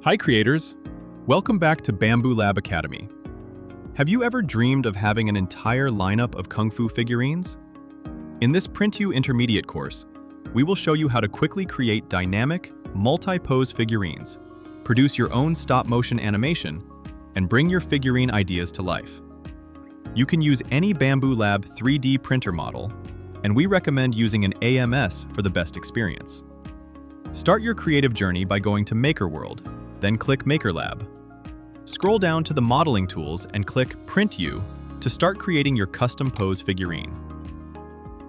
Hi creators! Welcome back to Bambu Lab Academy. Have you ever dreamed of having an entire lineup of Kung Fu figurines? In this PrintU intermediate course, we will show you how to quickly create dynamic, multi-pose figurines, produce your own stop-motion animation, and bring your figurine ideas to life. You can use any Bambu Lab 3D printer model, and we recommend using an AMS for the best experience. Start your creative journey by going to Maker World, then click Maker Lab. Scroll down to the modeling tools and click PrintU to start creating your custom pose figurine.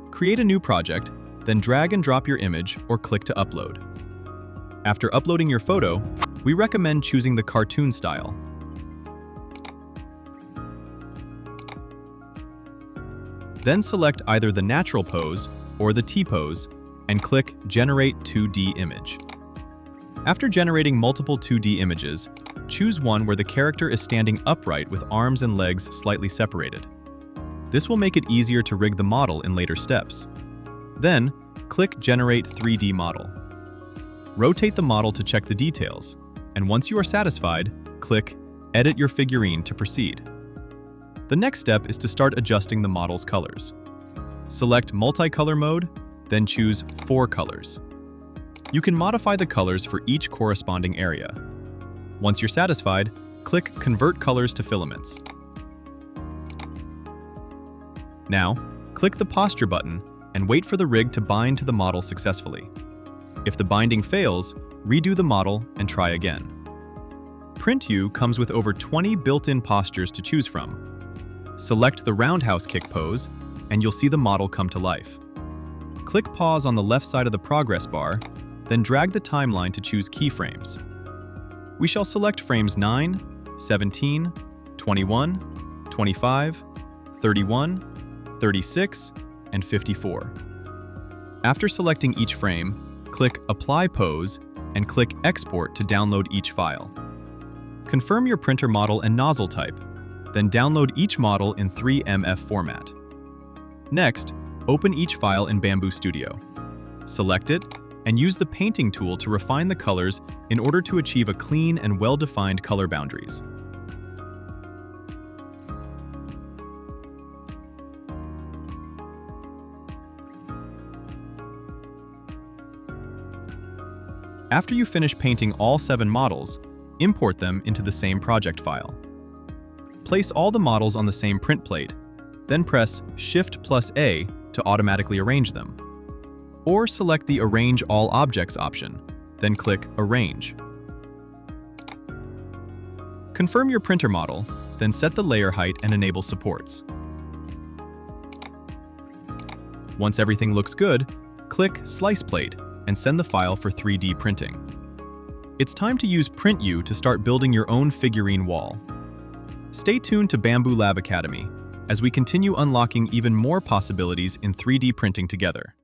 Create a new project, then drag and drop your image or click to upload. After uploading your photo, we recommend choosing the cartoon style. Then select either the natural pose or the T-pose and click Generate 2D Image. After generating multiple 2D images, choose one where the character is standing upright with arms and legs slightly separated. This will make it easier to rig the model in later steps. Then, click Generate 3D Model. Rotate the model to check the details, and once you are satisfied, click Edit your figurine to proceed. The next step is to start adjusting the model's colors. Select Multicolor Mode, then choose 4 colors. You can modify the colors for each corresponding area. Once you're satisfied, click Convert Colors to Filaments. Now, click the Posture button and wait for the rig to bind to the model successfully. If the binding fails, redo the model and try again. PrintU comes with over 20 built-in postures to choose from. Select the roundhouse kick pose, and you'll see the model come to life. Click Pause on the left side of the progress bar, then drag the timeline to choose keyframes. We shall select frames 9, 17, 21, 25, 31, 36, and 54. After selecting each frame, click Apply Pose and click Export to download each file. Confirm your printer model and nozzle type, then download each model in 3MF format. Next, open each file in Bambu Studio. Select it, and use the painting tool to refine the colors in order to achieve a clean and well-defined color boundaries. After you finish painting all 7 models, import them into the same project file. Place all the models on the same print plate, then press Shift+A to automatically arrange them. Or select the Arrange All Objects option, then click Arrange. Confirm your printer model, then set the layer height and enable supports. Once everything looks good, click Slice Plate and send the file for 3D printing. It's time to use PrintU to start building your own figurine wall. Stay tuned to Bambu Lab Academy as we continue unlocking even more possibilities in 3D printing together.